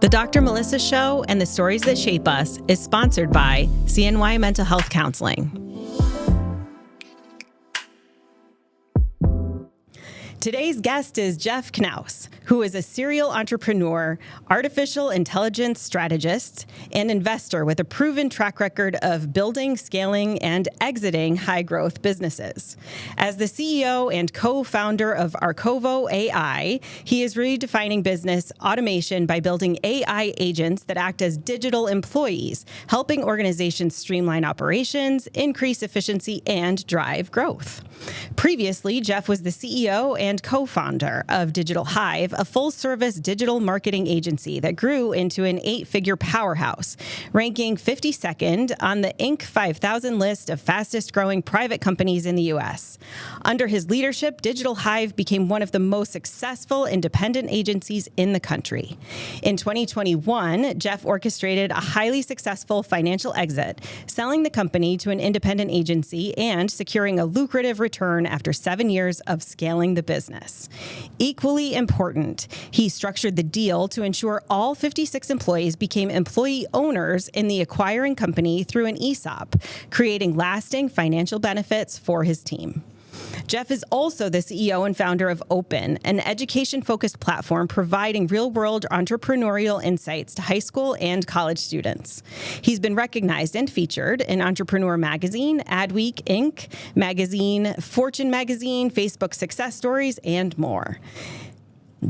The Dr. Melissa Show and the Stories That Shape Us is sponsored by CNY Mental Health Counseling. Today's guest is Jeff Knauss, who is a serial entrepreneur, artificial intelligence strategist, and investor with a proven track record of building, scaling, and exiting high-growth businesses. As the CEO and co-founder of Arcovo AI, he is redefining business automation by building AI agents that act as digital employees, helping organizations streamline operations, increase efficiency, and drive growth. Previously, Jeff was the CEO and co-founder of Digital Hyve, a full-service digital marketing agency that grew into an 8-figure powerhouse, ranking 52nd on the Inc. 5000 list of fastest-growing private companies in the U.S. Under his leadership, Digital Hyve became one of the most successful independent agencies in the country. In 2021, Jeff orchestrated a highly successful financial exit, selling the company to an independent agency and securing a lucrative return after 7 years of scaling the business. Equally important, he structured the deal to ensure all 56 employees became employee owners in the acquiring company through an ESOP, creating lasting financial benefits for his team. Jeff is also the CEO and founder of Opin, an education-focused platform providing real-world entrepreneurial insights to high school and college students. He's been recognized and featured in Entrepreneur Magazine, Adweek Inc., Magazine, Fortune Magazine, Facebook Success Stories, and more.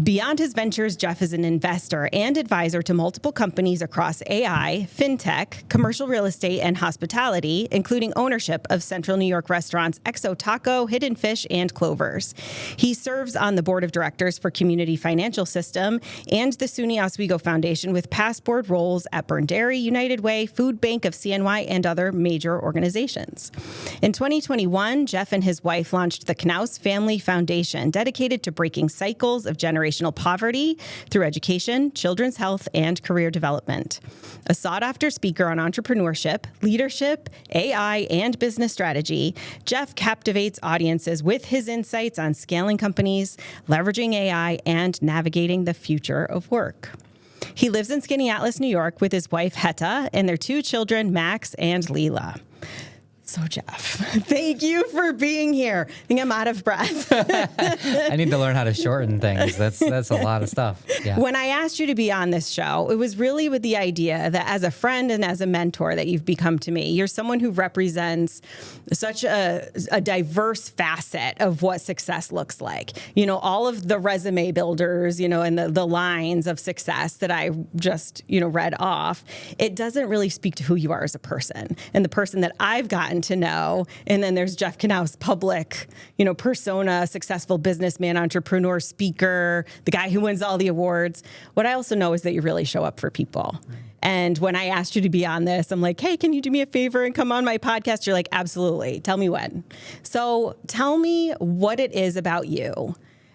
Beyond his ventures, Jeff is an investor and advisor to multiple companies across AI, fintech, commercial real estate, and hospitality, including ownership of Central New York restaurants Exo Taco, Hidden Fish, and Clovers. He serves on the board of directors for Community Financial System and the SUNY Oswego Foundation with past board roles at Burn Dairy, United Way, Food Bank of CNY, and other major organizations. In 2021, Jeff and his wife launched the Knauss Family Foundation, dedicated to breaking cycles of generational poverty through education, children's health, and career development. A sought-after speaker on entrepreneurship, leadership, AI, and business strategy, Jeff captivates audiences with his insights on scaling companies, leveraging AI, and navigating the future of work. He lives in Skaneateles, New York, with his wife, Heta, and their 2 children, Max and Leela. So, Jeff, thank you for being here. I think I'm out of breath. I need to learn how to shorten things. That's a lot of stuff. Yeah. When I asked you to be on this show, it was really with the idea that as a friend and as a mentor that you've become to me, you're someone who represents such a diverse facet of what success looks like. You know, all of the resume builders, and the lines of success that I just, read off, it doesn't really speak to who you are as a person and the person that I've gotten to know. And then there's Jeff Knauss, public, persona, successful businessman, entrepreneur, speaker, the guy who wins all the awards. What I also know is that you really show up for people. And when I asked you to be on this, I'm like, hey, can you do me a favor and come on my podcast? You're like, absolutely. Tell me when. So tell me what it is about you.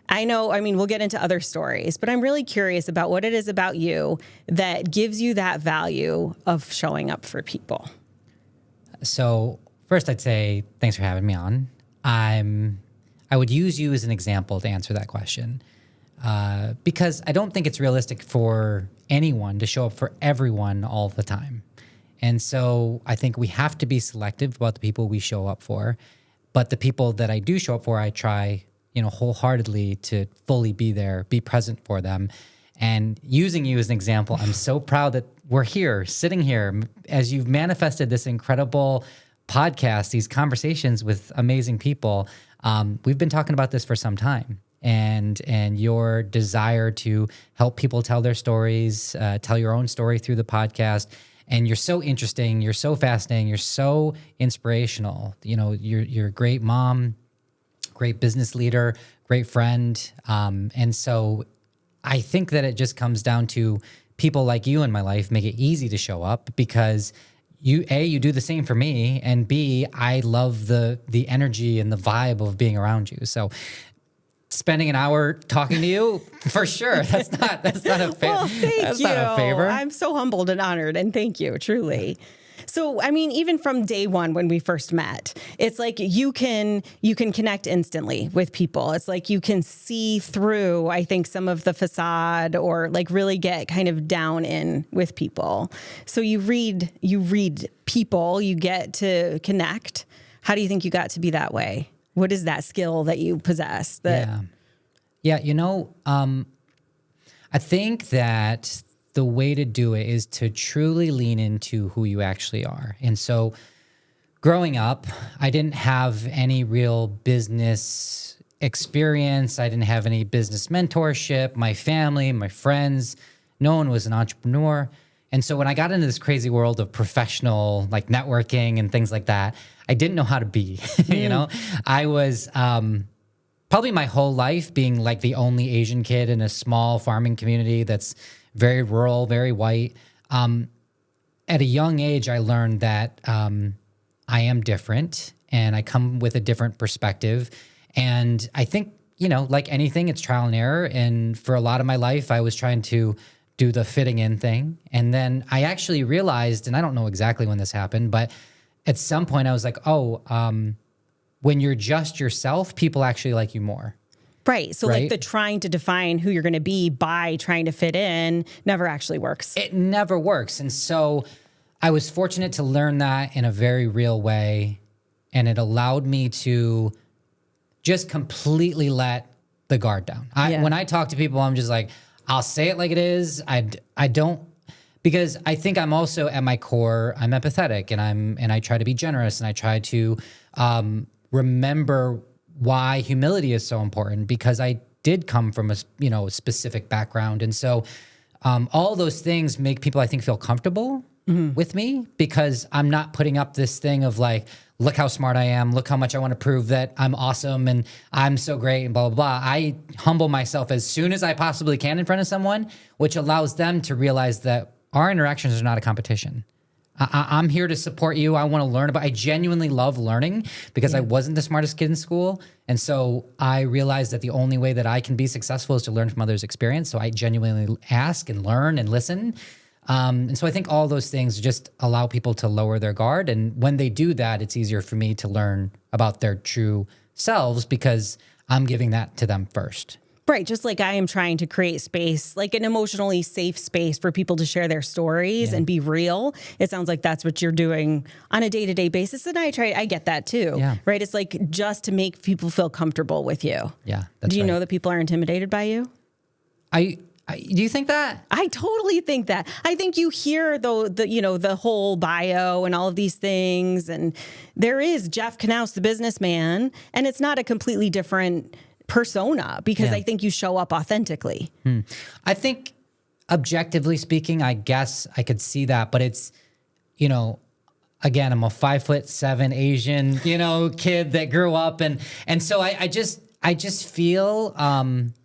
We'll get into other stories, but I'm really curious about what it is about you that gives you that value of showing up for people. So first, I'd say thanks for having me on. I would use you as an example to answer that question because I don't think it's realistic for anyone to show up for everyone all the time. And so I think we have to be selective about the people we show up for. But the people that I do show up for, I try, wholeheartedly to fully be there, be present for them. And using you as an example, I'm so proud that we're here, sitting here, as you've manifested this incredible podcast, these conversations with amazing people. We've been talking about this for some time, and your desire to help people tell their stories, tell your own story through the podcast. And you're so interesting. You're so fascinating. You're so inspirational. You're a great mom, great business leader, great friend. And so I think that it just comes down to people like you in my life make it easy to show up because you do the same for me, and B, I love the energy and the vibe of being around you. So spending an hour talking to you, for sure. That's not a favor. Well, thank you. Not a favor. I'm so humbled and honored, and thank you, truly. So, I mean, even from day one when we first met, it's like you can connect instantly with people. It's like you can see through, I think, some of the facade or like really get kind of down in with people. So you read people, you get to connect. How do you think you got to be that way? What is that skill that you possess? Yeah. I think that the way to do it is to truly lean into who you actually are. And so growing up, I didn't have any real business experience. I didn't have any business mentorship. My family, my friends, no one was an entrepreneur. And so when I got into this crazy world of professional like networking and things like that, I didn't know how to be, I was, probably my whole life being like the only Asian kid in a small farming community that's very rural, very white. At a young age, I learned that I am different and I come with a different perspective. And I think, like anything, it's trial and error. And for a lot of my life, I was trying to do the fitting in thing. And then I actually realized, and I don't know exactly when this happened, but at some point I was like, when you're just yourself, people actually like you more. Right. So like the trying to define who you're going to be by trying to fit in never actually works. It never works. And so I was fortunate to learn that in a very real way. And it allowed me to just completely let the guard down. When I talk to people, I'm just like, I'll say it like it is. I don't, because I think I'm also at my core, I'm empathetic and I try to be generous and I try to remember why humility is so important, because I did come from a specific background. And so all those things make people, I think, feel comfortable with me, because I'm not putting up this thing of like, look how smart I am, look how much I want to prove that I'm awesome and I'm so great and blah, blah, blah. I humble myself as soon as I possibly can in front of someone, which allows them to realize that our interactions are not a competition. I'm here to support you. I want to learn I genuinely love learning, because I wasn't the smartest kid in school. And so I realized that the only way that I can be successful is to learn from others' experience. So I genuinely ask and learn and listen. And so I think all those things just allow people to lower their guard. And when they do that, it's easier for me to learn about their true selves, because I'm giving that to them first. Right. Just like I am trying to create space, like an emotionally safe space for people to share their stories and be real. It sounds like that's what you're doing on a day-to-day basis. And I get that too. Yeah. Right. It's like just to make people feel comfortable with you. Yeah. That's Do you know that people are intimidated by you? Do you think that? I totally think that. I think you hear the whole bio and all of these things, and there is Jeff Knauss, the businessman, and it's not a completely different persona, because I think you show up authentically. I think objectively speaking, I guess I could see that, but it's, again, I'm a 5'7" Asian, kid that grew up. And so I just feel,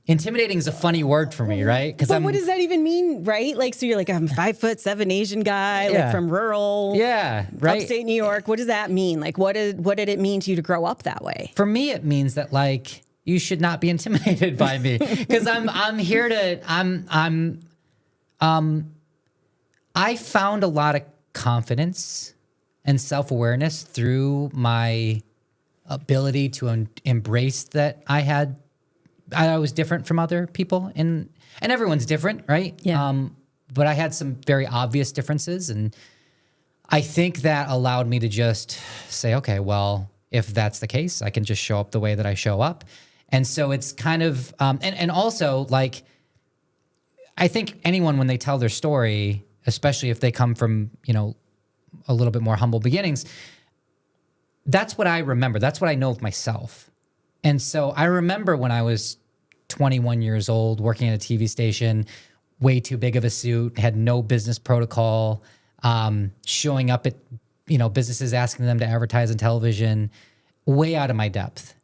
intimidating is a funny word for me, right? But what does that even mean, right? Like, so you're like, I'm a 5'7" Asian guy, like from rural, upstate New York. What does that mean? Like, what did it mean to you to grow up that way? For me, it means that like, you should not be intimidated by me, because I'm here to, I found a lot of confidence and self-awareness through my ability to embrace that I was different from other people, and everyone's different, right? Yeah. But I had some very obvious differences, and I think that allowed me to just say, okay, well, if that's the case, I can just show up the way that I show up. And so it's kind of, and also like, I think anyone, when they tell their story, especially if they come from, a little bit more humble beginnings, that's what I remember. That's what I know of myself. And so I remember when I was 21 years old, working at a TV station, way too big of a suit, had no business protocol, showing up at, businesses, asking them to advertise on television, way out of my depth.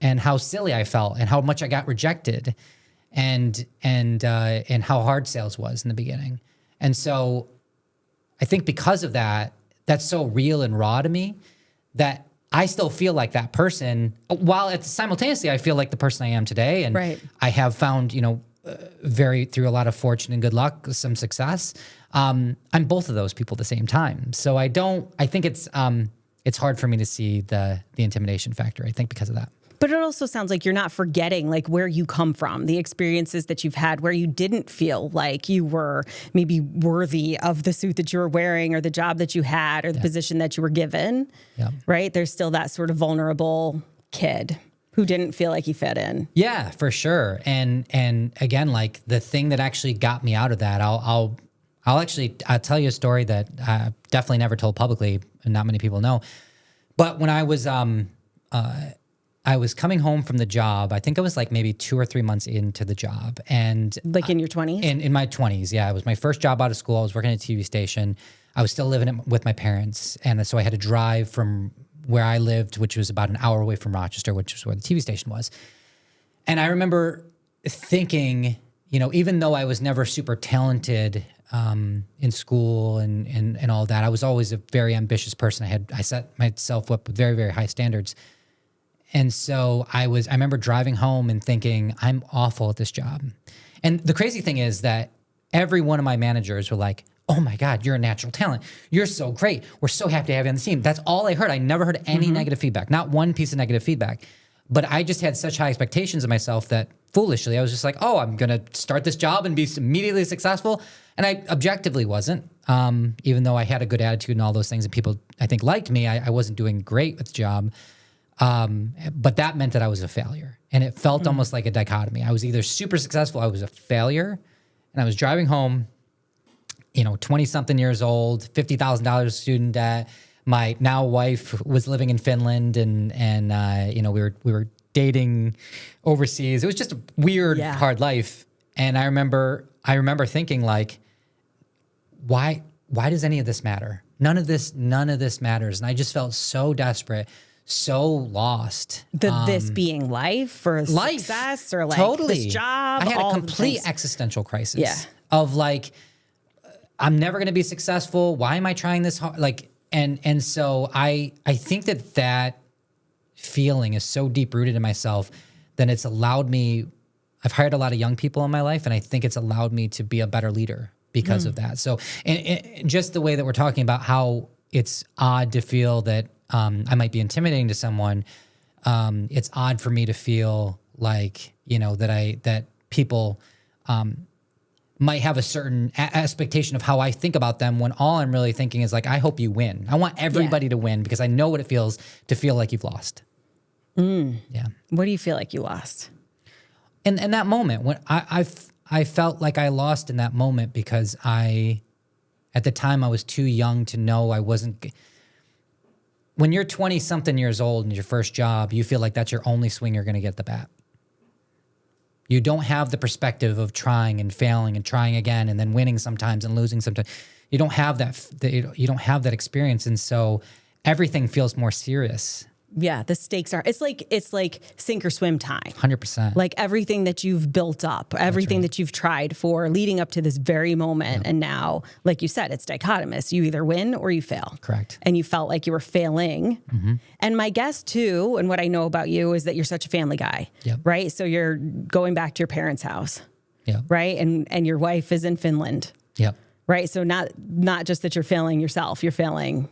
And how silly I felt, and how much I got rejected, and how hard sales was in the beginning. And so I think because of that, that's so real and raw to me that I still feel like that person, while simultaneously I feel like the person I am today. And I have found, through a lot of fortune and good luck, some success. I'm both of those people at the same time. So I think it's hard for me to see the intimidation factor, I think, because of that. But it also sounds like you're not forgetting like where you come from, the experiences that you've had where you didn't feel like you were maybe worthy of the suit that you were wearing or the job that you had or the position that you were given, right? There's still that sort of vulnerable kid who didn't feel like he fit in. Yeah, for sure. And again, like the thing that actually got me out of that, I'll tell you a story that I definitely never told publicly and not many people know. But when I was coming home from the job, I think I was like maybe 2 or 3 months into the job. And like in your 20s? In my 20s, yeah. It was my first job out of school. I was working at a TV station. I was still living with my parents. And so I had to drive from where I lived, which was about an hour away from Rochester, which was where the TV station was. And I remember thinking, even though I was never super talented in school and all that, I was always a very ambitious person. I set myself up with very, very high standards. And so I remember driving home and thinking, I'm awful at this job. And the crazy thing is that every one of my managers were like, oh my God, you're a natural talent. You're so great. We're so happy to have you on the team. That's all I heard. I never heard any negative feedback, not one piece of negative feedback. But I just had such high expectations of myself that foolishly, I was just like, oh, I'm going to start this job and be immediately successful. And I objectively wasn't, even though I had a good attitude and all those things and people, I think, liked me. I wasn't doing great with the job. But that meant that I was a failure. And it felt almost like a dichotomy. I was either super successful, I was a failure. And I was driving home, 20-something years old, $50,000 student debt. My now wife was living in Finland and we were dating overseas. It was just a weird, hard life. And I remember thinking like, why does any of this matter? None of this matters. And I just felt so desperate, so lost. This being life or success or like totally. This job. I had a complete existential crisis of like, I'm never going to be successful. Why am I trying this hard? Like, and so I think that feeling is so deep rooted in myself that it's allowed me. I've hired a lot of young people in my life, and I think it's allowed me to be a better leader because of that. So, and just the way that we're talking about how it's odd to feel that I might be intimidating to someone. It's odd for me to feel like, that people might have a certain expectation of how I think about them when all I'm really thinking is like, I hope you win. I want everybody to win because I know what it feels to feel like you've lost. Yeah. What do you feel like you lost? In that moment, when I felt like I lost in that moment because at the time I was too young to know I wasn't. When you're 20-something years old and your first job, you feel like that's your only swing you're going to get at the bat. You don't have the perspective of trying and failing and trying again and then winning sometimes and losing sometimes. You don't have that. You don't have that experience, and so everything feels more serious. Yeah, the stakes are. It's like sink or swim time. 100%. Like everything that you've built up, everything that you've tried for, leading up to this very moment, and now, like you said, it's dichotomous. You either win or you fail. Correct. And you felt like you were failing. And my guess too, and what I know about you is that you're such a family guy, right? So you're going back to your parents' house, right? And your wife is in Finland, right? So not just that you're failing yourself, you're failing.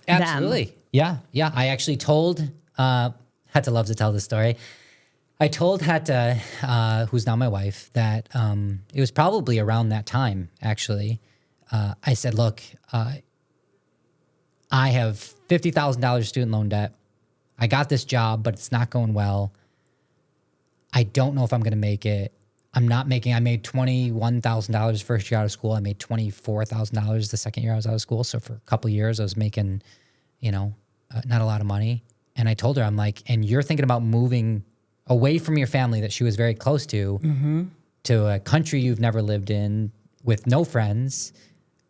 Absolutely. Them. Yeah. I actually told, Hetta loves to tell this story. I told Hetta, who's now my wife, that it was probably around that time, actually. I said, look, I have $50,000 student loan debt. I got this job, but it's not going well. I don't know if I'm going to make it. I made $21,000 first year out of school. I made $24,000 the second year I was out of school. So for a couple of years, I was making, not a lot of money. And I told her, I'm like, and you're thinking about moving away from your family that she was very close to a country you've never lived in with no friends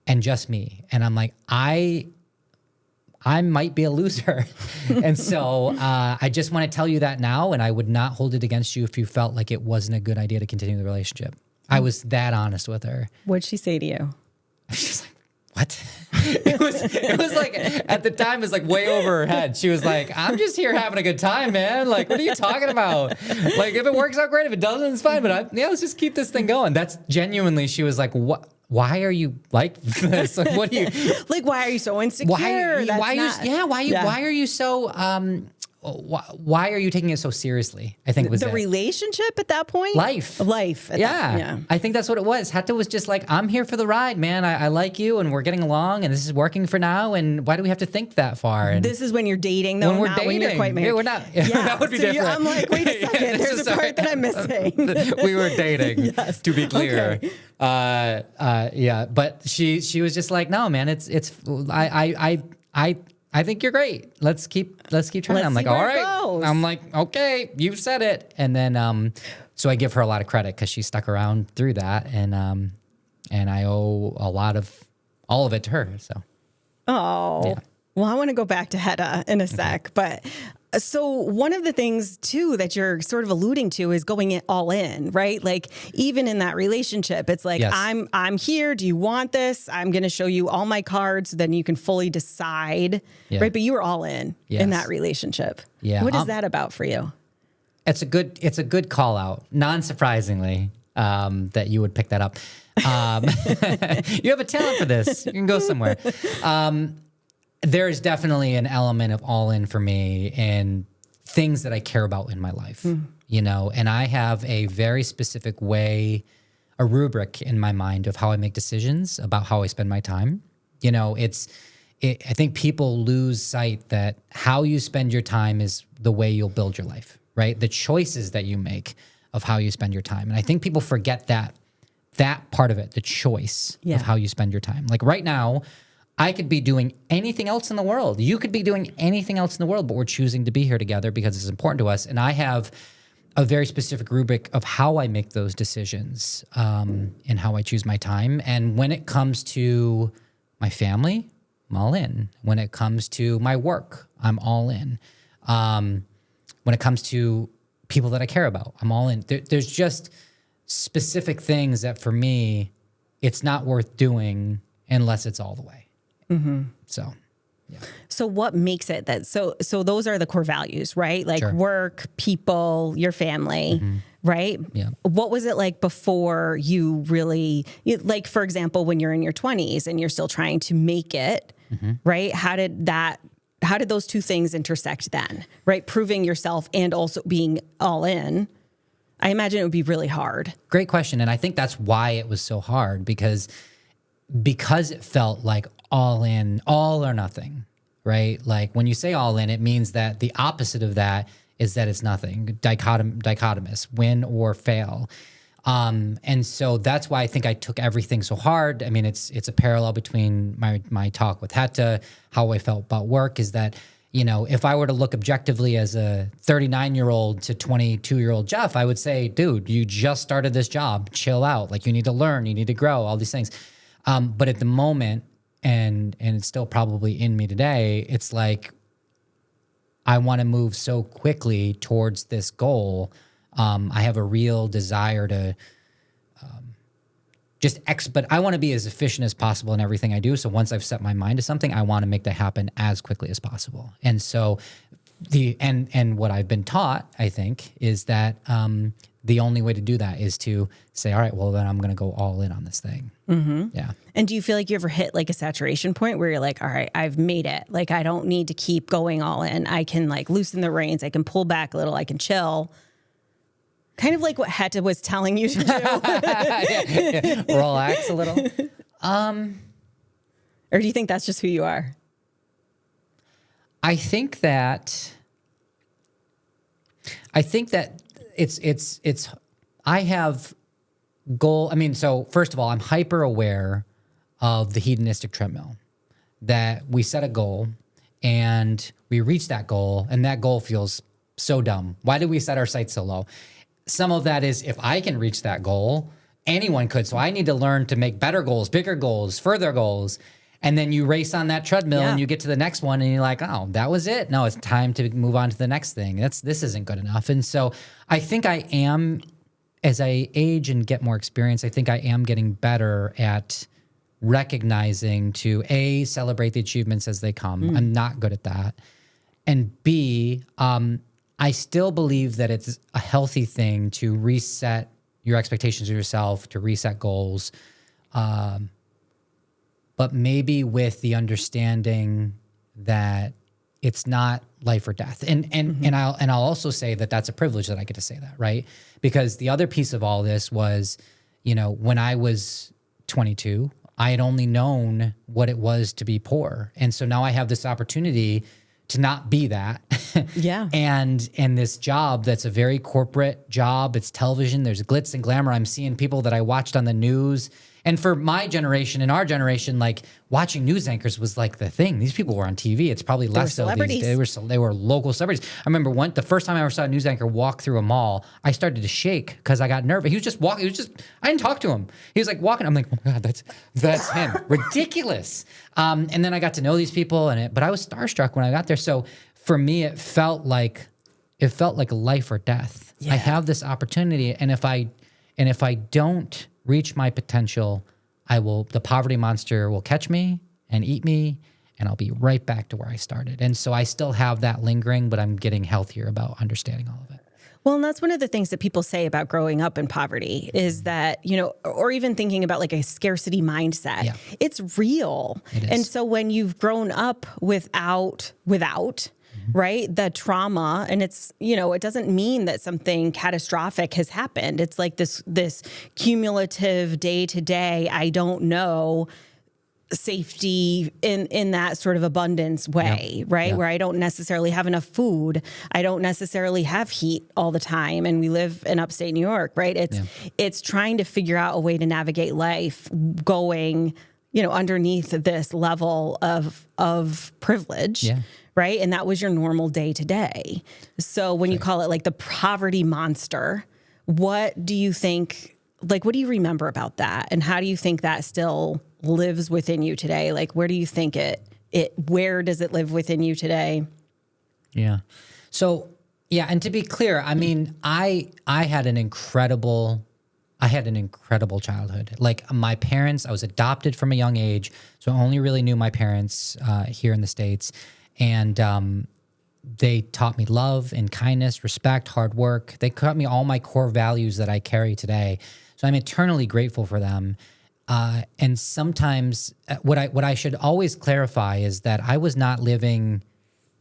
and just me. And I'm like, I might be a loser. And so I just want to tell you that now, and I would not hold it against you if you felt like it wasn't a good idea to continue the relationship. I was that honest with her. What'd she say to you? She's like, what? it was like, at the time, it was like way over her head. She was like, I'm just here having a good time, man. Like, what are you talking about? Like, if it works out, great. If it doesn't, it's fine. But let's just keep this thing going. That's genuinely, she was like, what? Why are you like this? Like, what do you like? Why are you so insecure? Why are you so why are you taking it so seriously? I think was the relationship at that point. Life. Yeah. I think that's what it was. Hatta was just like, I'm here for the ride, man. I like you, and we're getting along, and this is working for now. And why do we have to think that far? And this is when you're dating, though. When we're not dating, when you're quite married. Yeah, we're not. Yeah. That would be different. I'm like, wait a second. There's a part that I'm missing. We were dating. Yes. To be clear. Okay. Yeah, but she was just like, no, man. I think you're great. Let's keep trying. I'm like, all right. I'm like, okay, you said it. And then, so I give her a lot of credit because she stuck around through that, and I owe all of it to her. So, well, I want to go back to Hedda in a sec, but. So one of the things too that you're sort of alluding to is going all in, right? Like even in that relationship, it's like, yes. I'm here. Do you want this? I'm going to show you all my cards. So then you can fully decide, right? But you were all in that relationship. Yeah. What is that about for you? It's a good call out. Non-surprisingly, that you would pick that up. You have a talent for this. You can go somewhere. There's definitely an element of all in for me in things that I care about in my life, and I have a very specific way, a rubric in my mind of how I make decisions about how I spend my time. I think people lose sight that how you spend your time is the way you'll build your life, right? The choices that you make of how you spend your time. And I think people forget that part of it, the choice of how you spend your time. Like right now, I could be doing anything else in the world. You could be doing anything else in the world, but we're choosing to be here together because it's important to us. And I have a very specific rubric of how I make those decisions and how I choose my time. And when it comes to my family, I'm all in. When it comes to my work, I'm all in. When it comes to people that I care about, I'm all in. There's just specific things that for me, it's not worth doing unless it's all the way. Mm-hmm. So, yeah. So what makes it that, so those are the core values, right? Like work, people, your family, right? Yeah. What was it like before you really, like, for example, when you're in your 20s and you're still trying to make it, right? How did those two things intersect then, right? Proving yourself and also being all in. I imagine it would be really hard. Great question. And I think that's why it was so hard because it felt like all in, all or nothing, right? Like when you say all in, it means that the opposite of that is that it's nothing, dichotomous, win or fail. And so that's why I think I took everything so hard. I mean, it's a parallel between my talk with Hetta, how I felt about work is that, if I were to look objectively as a 39-year-old to 22-year-old Jeff, I would say, dude, you just started this job, chill out. Like you need to learn, you need to grow, all these things. But at the moment, and it's still probably in me today, it's like I want to move so quickly towards this goal. I have a real desire to but I want to be as efficient as possible in everything I do. So once I've set my mind to something, I want to make that happen as quickly as possible. And so and what I've been taught, I think, is that the only way to do that is to say, all right, well, then I'm going to go all in on this thing. Mm-hmm. Yeah. And do you feel like you ever hit like a saturation point where you're like, all right, I've made it. Like, I don't need to keep going all in. I can like loosen the reins. I can pull back a little. I can chill. Kind of like what Hetta was telling you to do. Relax a little. Or do you think that's just who you are? I think that it's I have goal. I mean, so first of all, I'm hyper aware of the hedonistic treadmill, that we set a goal and we reach that goal and that goal feels so dumb. Why did we set our sights so low? Some of that is if I can reach that goal, anyone could. So I need to learn to make better goals, bigger goals, further goals. And then you race on that treadmill and you get to the next one and you're like, oh, that was it. No, it's time to move on to the next thing. This isn't good enough. And so I think I am, as I age and get more experience, I think I am getting better at recognizing to A, celebrate the achievements as they come. I'm not good at that. And B, I still believe that it's a healthy thing to reset your expectations of yourself, to reset goals, but maybe with the understanding that it's not life or death. And I'll also say that that's a privilege that I get to say that, right? Because the other piece of all this was, when I was 22, I had only known what it was to be poor. And so now I have this opportunity to not be that. Yeah. And this job that's a very corporate job, it's television, there's glitz and glamour. I'm seeing people that I watched on the news. And for my generation and our generation, like watching news anchors was like the thing. These people were on TV. It's probably less so these days. They were local celebrities. I remember the first time I ever saw a news anchor walk through a mall, I started to shake because I got nervous. He was just walking. I didn't talk to him. He was like walking. I'm like, oh my God, that's him. Ridiculous. And then I got to know these people but I was starstruck when I got there. So for me, it felt like life or death. Yeah. I have this opportunity. And if I don't reach my potential, the poverty monster will catch me and eat me, and I'll be right back to where I started. And so I still have that lingering, but I'm getting healthier about understanding all of it. Well, and that's one of the things that people say about growing up in poverty is that, or even thinking about like a scarcity mindset, yeah. It's real. It is. And so when you've grown up without, right, the trauma, and it's, it doesn't mean that something catastrophic has happened. It's like this cumulative day to day, I don't know, safety in that sort of abundance way, yep. right? Yep. Where I don't necessarily have enough food. I don't necessarily have heat all the time. And we live in upstate New York, right? It's trying to figure out a way to navigate life going, underneath this level of privilege. Yeah. Right. And that was your normal day to day. So when you call it like the poverty monster, what do you think, what do you remember about that? And how do you think that still lives within you today? Like, where do you think where does it live within you today? Yeah. So, yeah. And to be clear, I mean, I had an incredible childhood. Like my parents, I was adopted from a young age. So I only really knew my parents here in the States. And they taught me love and kindness, respect, hard work. They taught me all my core values that I carry today. So I'm eternally grateful for them. And sometimes what I should always clarify is that I was not living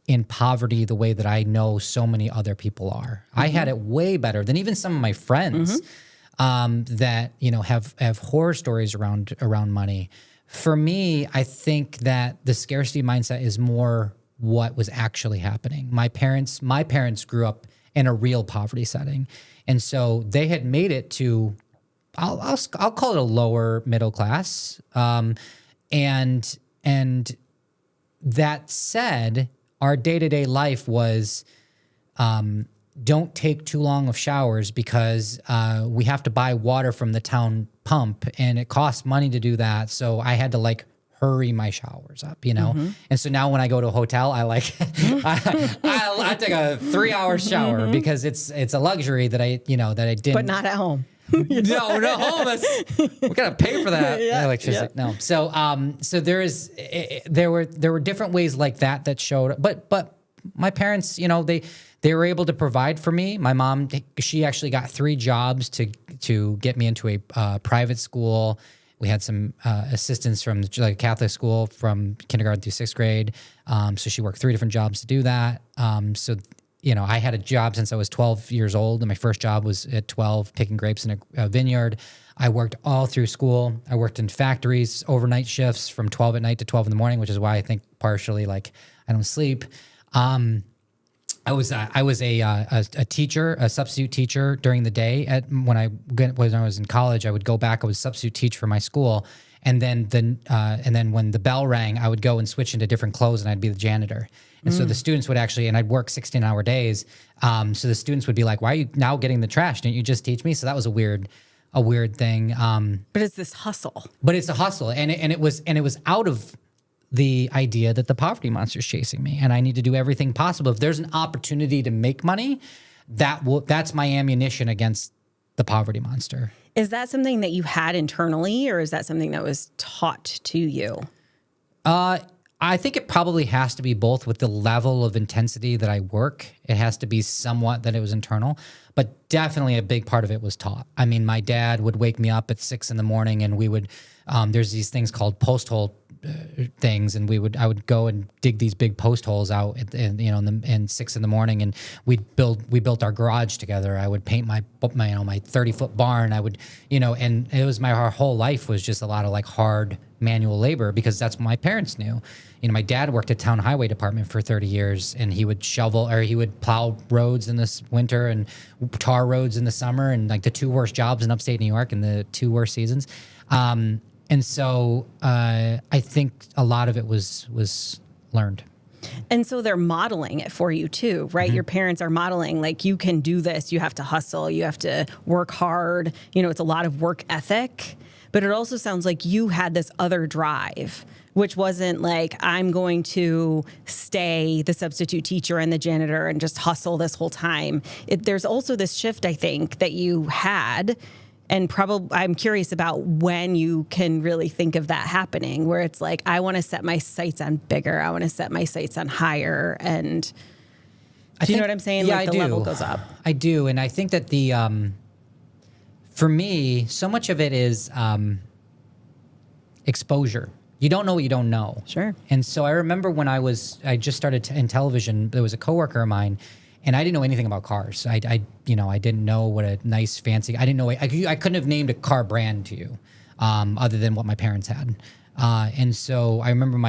in poverty the way that I know so many other people are. Mm-hmm. I had it way better than even some of my friends that have horror stories around money. For me, I think that the scarcity mindset is more what was actually happening. My parents grew up in a real poverty setting. And so they had made it to, I'll call it a lower middle class. And that said, our day-to-day life was, don't take too long of showers because we have to buy water from the town pump and it costs money to do that. So I had to hurry my showers up, And so now when I go to a hotel, I I take a 3-hour shower because it's a luxury that I didn't. But not at home. No, home. We gotta pay for that electricity. Yeah. No, so there were different ways like that showed up. But my parents, they were able to provide for me. My mom, she actually got 3 jobs to get me into a private school. We had some assistance from a Catholic school from kindergarten through 6th grade. So she worked 3 different jobs to do that. I had a job since I was 12 years old, and my first job was at 12 picking grapes in a vineyard. I worked all through school. I worked in factories, overnight shifts from 12 at night to 12 in the morning, which is why I think partially I don't sleep. I was a teacher, a substitute teacher during the day. When I was in college, I would go back. I would substitute teach for my school, and then when the bell rang, I would go and switch into different clothes, and I'd be the janitor. And so the students would and I'd work 16-hour days. So the students would be like, "Why are you now getting the trash? Didn't you just teach me?" So that was a weird thing. But it's this hustle. But it's a hustle, and it was out of the idea that the poverty monster is chasing me and I need to do everything possible. If there's an opportunity to make money, that's my ammunition against the poverty monster. Is that something that you had internally, or is that something that was taught to you? I think it probably has to be both. With the level of intensity that I work, it has to be somewhat that it was internal, but definitely a big part of it was taught. I mean, my dad would wake me up at 6 a.m. and we would, there's these things called post hole things, and I would go and dig these big post holes out in 6 a.m. and we built our garage together. I would paint my 30-foot barn. I would, and it was our whole life was just a lot of like hard manual labor, because that's what my parents knew. My dad worked at town highway department for 30 years, and he would he would plow roads in this winter and tar roads in the summer, and like the two worst jobs in upstate New York and the two worst seasons. And so I think a lot of it was learned. And so they're modeling it for you too, right? Mm-hmm. Your parents are modeling, like, you can do this, you have to hustle, you have to work hard. It's a lot of work ethic, but it also sounds like you had this other drive, which wasn't like, I'm going to stay the substitute teacher and the janitor and just hustle this whole time. There's also this shift, I think, that you had. And probably, I'm curious about when you can really think of that happening, where it's like, I want to set my sights on bigger. I want to set my sights on higher. And do you know what I'm saying? Yeah, like the level goes up. I do. And I think that for me, so much of it is exposure. You don't know what you don't know. Sure. And so I remember when I just started in television, there was a coworker of mine, and I didn't know anything about cars. I didn't know what a nice, fancy. I didn't know. I couldn't have named a car brand to you, other than what my parents had. And so I remember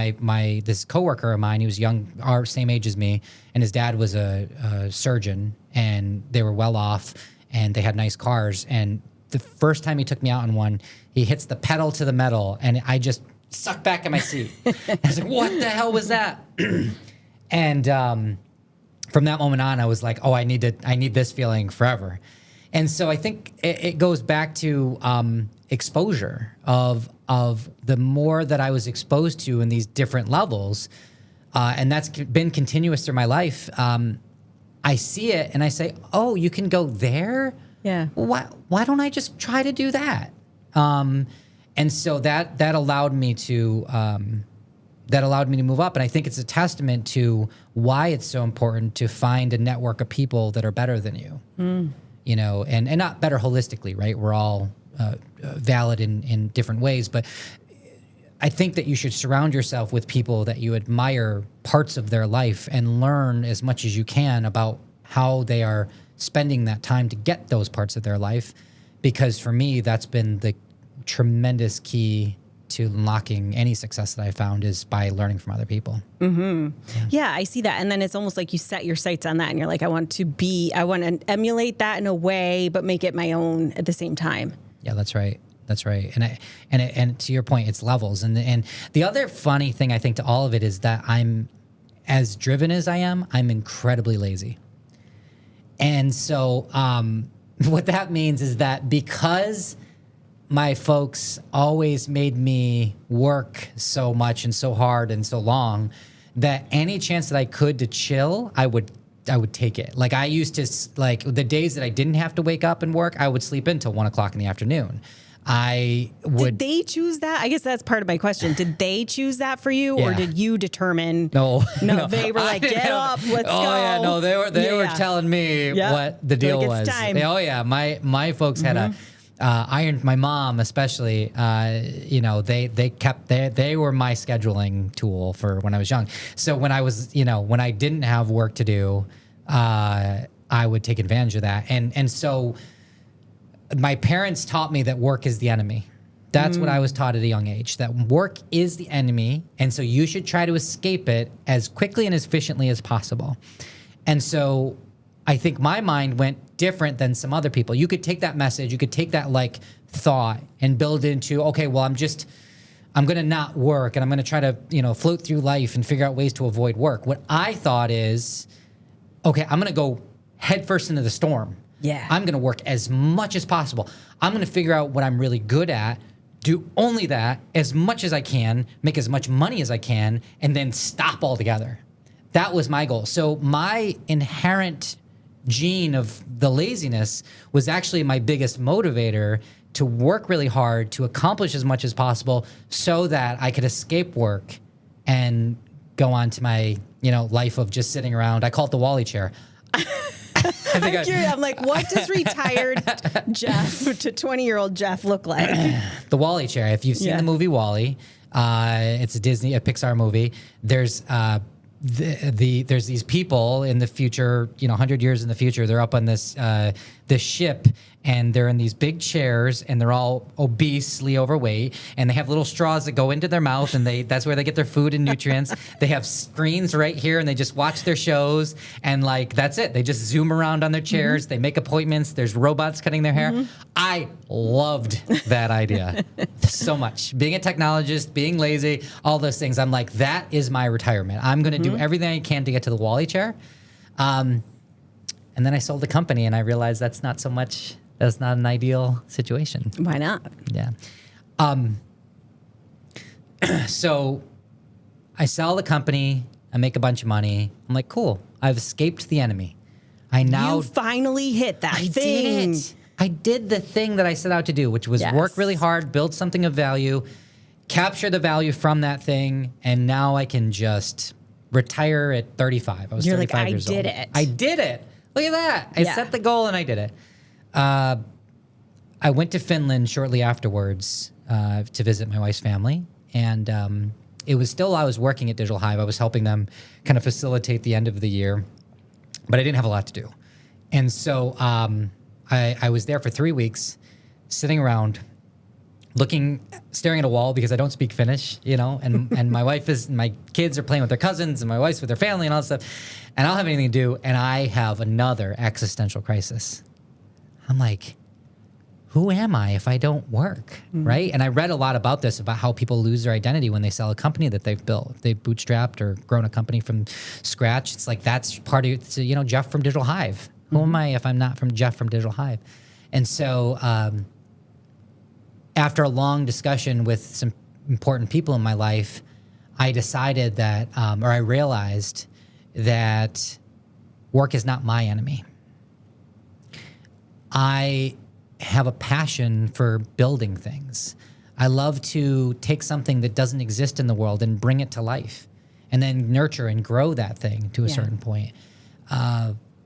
this coworker of mine. He was young, our same age as me, and his dad was a surgeon, and they were well off, and they had nice cars. And the first time he took me out in one, he hits the pedal to the metal, and I just sucked back in my seat. I was like, "What the hell was that?" And from that moment on, I was like, "Oh, I need this feeling forever." And so I think it goes back to exposure of the more that I was exposed to in these different levels, and that's been continuous through my life. I see it and I say, "Oh, you can go there? Yeah. Why don't I just try to do that?" And so that allowed me to move up. And I think it's a testament to why it's so important to find a network of people that are better than you, and not better holistically, right? We're all valid in different ways, but I think that you should surround yourself with people that you admire parts of their life and learn as much as you can about how they are spending that time to get those parts of their life. Because for me, that's been the tremendous key to unlocking any success that I found, is by learning from other people. Mm-hmm. Yeah, I see that. And then it's almost like you set your sights on that and you're like, I want to emulate that in a way, but make it my own at the same time. Yeah, that's right. That's right. And to your point, it's levels. And the other funny thing I think to all of it is that I'm as driven as I am, I'm incredibly lazy. And so what that means is that because my folks always made me work so much and so hard and so long, that any chance that I could to chill, I would take it. Like, I used to, like, the days that I didn't have to wake up and work, I would sleep until 1 o'clock in the afternoon. Did they choose that? I guess that's part of my question. Did they choose that for you, or did you determine? No, they were like, get up, let's go. Oh yeah, no, they were telling me what the deal was. It's time. Oh yeah, my folks had a my mom especially. They were my scheduling tool for when I was young. So when I was, when I didn't have work to do, I would take advantage of that, and so. My parents taught me that work is the enemy. That's what I was taught at a young age, that work is the enemy. And so you should try to escape it as quickly and as efficiently as possible. And so I think my mind went different than some other people. You could take that message, you could take that like thought and build it into, okay, well, I'm going to not work and I'm going to try to, float through life and figure out ways to avoid work. What I thought is, okay, I'm going to go headfirst into the storm. Yeah. I'm going to work as much as possible. I'm going to figure out what I'm really good at, do only that as much as I can, make as much money as I can, and then stop altogether. That was my goal. So my inherent gene of the laziness was actually my biggest motivator to work really hard to accomplish as much as possible so that I could escape work and go on to my, life of just sitting around. I call it the Wall-E chair. I'm curious. I'm like, what does retired Jeff to 20-year-old Jeff look like? The Wall-E chair. If you've seen the movie Wall-E, it's a Pixar movie. There's there's these people in the future, 100 years in the future. They're up on this ship, and they're in these big chairs, and they're all obesely overweight, and they have little straws that go into their mouth, and that's where they get their food and nutrients. They have screens right here, and they just watch their shows, and that's it. They just zoom around on their chairs. They make appointments. There's robots cutting their hair. I loved that idea so much. Being a technologist, being lazy, all those things. I'm like, that is my retirement. I'm going to do everything I can to get to the Wall-E chair. And then I sold the company, and I realized that's not an ideal situation. Why not? Yeah. So I sell the company. I make a bunch of money. I'm like, cool. I've escaped the enemy. You finally hit that thing. Did it. I did the thing that I set out to do, which was work really hard, build something of value, capture the value from that thing, and now I can just retire at 35. I was 35 years old. I did it. Look at that. I set the goal and I did it. I went to Finland shortly afterwards to visit my wife's family. And it was still, I was working at Digital Hyve. I was helping them kind of facilitate the end of the year. But I didn't have a lot to do. And so I was there for 3 weeks, sitting around, staring at a wall because I don't speak Finnish, and my kids are playing with their cousins and my wife's with their family and all that stuff. And I don't have anything to do. And I have another existential crisis. I'm like, who am I if I don't work, right? And I read a lot about this, about how people lose their identity when they sell a company that they've built. If they've bootstrapped or grown a company from scratch. It's like that's part of it. Jeff from Digital Hyve. Who am I if I'm not from Jeff from Digital Hyve? And so after a long discussion with some important people in my life, I decided that, or I realized that work is not my enemy. I have a passion for building things. I love to take something that doesn't exist in the world and bring it to life and then nurture and grow that thing to a certain point.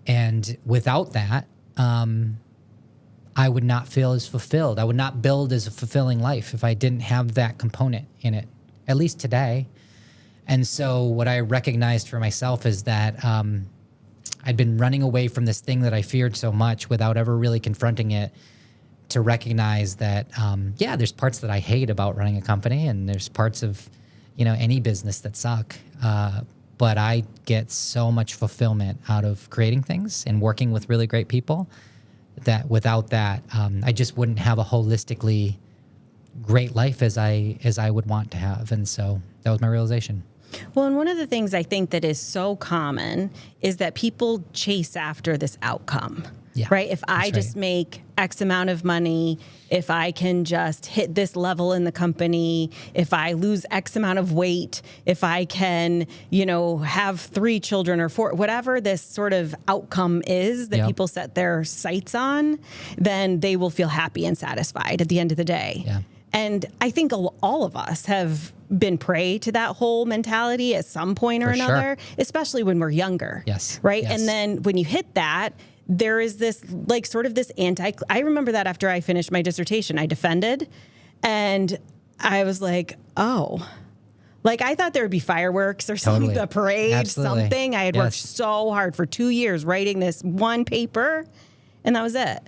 And without that, I would not feel as fulfilled. I would not build as a fulfilling life if I didn't have that component in it, at least today. And so what I recognized for myself is that I'd been running away from this thing that I feared so much without ever really confronting it, to recognize that, there's parts that I hate about running a company, and there's parts of, any business that suck. But I get so much fulfillment out of creating things and working with really great people that without that, I just wouldn't have a holistically great life as I would want to have. And so that was my realization. Well, and one of the things I think that is so common is that people chase after this outcome, right? If I just make X amount of money, if I can just hit this level in the company, if I lose X amount of weight, if I can, have 3 children or 4, whatever this sort of outcome is that people set their sights on, then they will feel happy and satisfied at the end of the day. Yeah. And I think all of us have been prey to that whole mentality at some point or another, especially when we're younger. Yes. Right. Yes. And then when you hit that, there is this sort of this I remember that after I finished my dissertation, I defended, and I was like, oh, I thought there would be fireworks or something, a parade, something. I had worked so hard for 2 years writing this one paper, and that was it.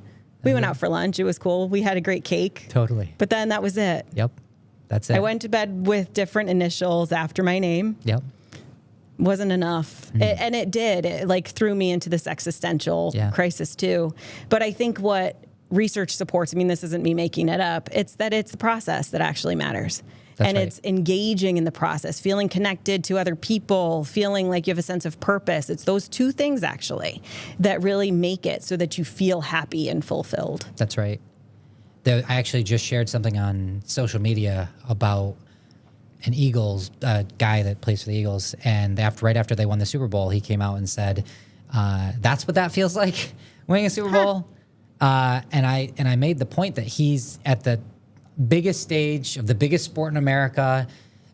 We went out for lunch. It was cool. We had a great cake. Totally. But then that was it. Yep. That's it. I went to bed with different initials after my name. Yep. Wasn't enough. And it did. It threw me into this existential crisis too. But I think what research supports, this isn't me making it up, it's that it's the process that actually matters. It's engaging in the process, feeling connected to other people, feeling like you have a sense of purpose. It's those 2 things actually that really make it so that you feel happy and fulfilled. That's right. I actually just shared something on social media about an Eagles guy that plays for the Eagles. And right after they won the Super Bowl, he came out and said, that's what that feels like, winning a Super Bowl. And I made the point that he's at the biggest stage of the biggest sport in America,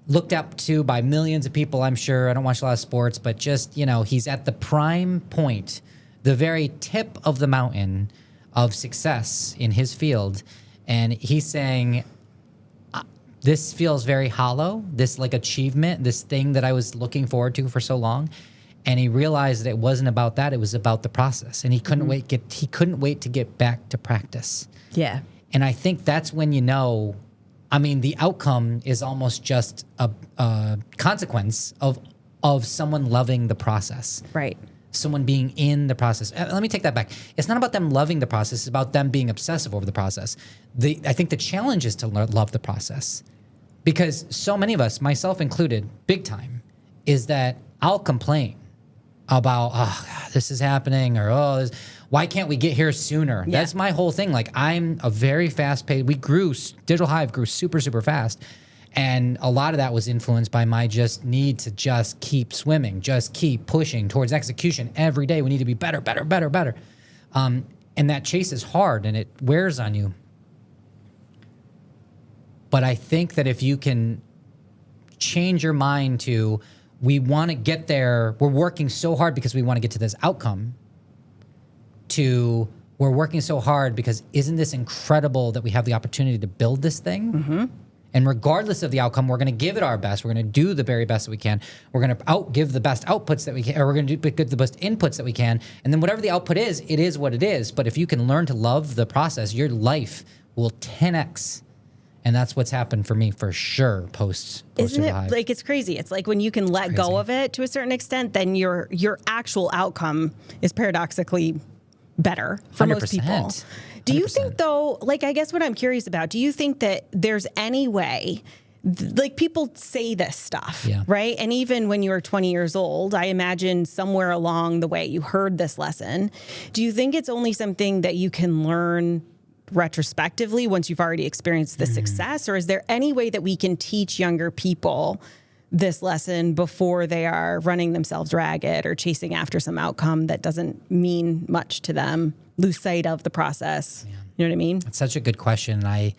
looked up to by millions of people, I'm sure. I don't watch a lot of sports, but just, he's at the prime point, the very tip of the mountain of success in his field. And he's saying, this feels very hollow, this like achievement, this thing that I was looking forward to for so long. And he realized that it wasn't about that, it was about the process. And he couldn't he couldn't wait to get back to practice. Yeah. And I think that's when the outcome is almost just a consequence of someone loving the process. Right. Someone being in the process. Let me take that back. It's not about them loving the process. It's about them being obsessive over the process. I think the challenge is to love the process, because so many of us, myself included, big time, is that I'll complain about, this is happening, or, why can't we get here sooner? Yeah. That's my whole thing. Like, I'm a very fast-paced, Digital Hyve grew super, super fast. And a lot of that was influenced by my just need to just keep swimming, just keep pushing towards execution every day. We need to be better, better, better, better. And that chase is hard and it wears on you. But I think that if you can change your mind to, we want to get there, we're working so hard because we want to get to this outcome, to we're working so hard because isn't this incredible that we have the opportunity to build this thing? Mm-hmm. And regardless of the outcome, we're going to give it our best. We're going to do the very best that we can. We're going to give the best outputs that we can, or we're going to give the best inputs that we can. And then whatever the output is, it is what it is. But if you can learn to love the process, your life will 10x. And that's what's happened for me for sure post Isn't it Hyve. like, it's crazy? It's like when you can let go of it to a certain extent, then your actual outcome is paradoxically better for 100%. most people. Do you think, though, like, I guess what I'm curious about, do you think that there's any way, like, people say this stuff, right? And even when you were 20 years old, I imagine somewhere along the way you heard this lesson. Do you think it's only something that you can learn retrospectively once you've already experienced the success? Or is there any way that we can teach younger people this lesson before they are running themselves ragged or chasing after some outcome that doesn't mean much to them, lose sight of the process? Yeah. You know what I mean? It's such a good question. I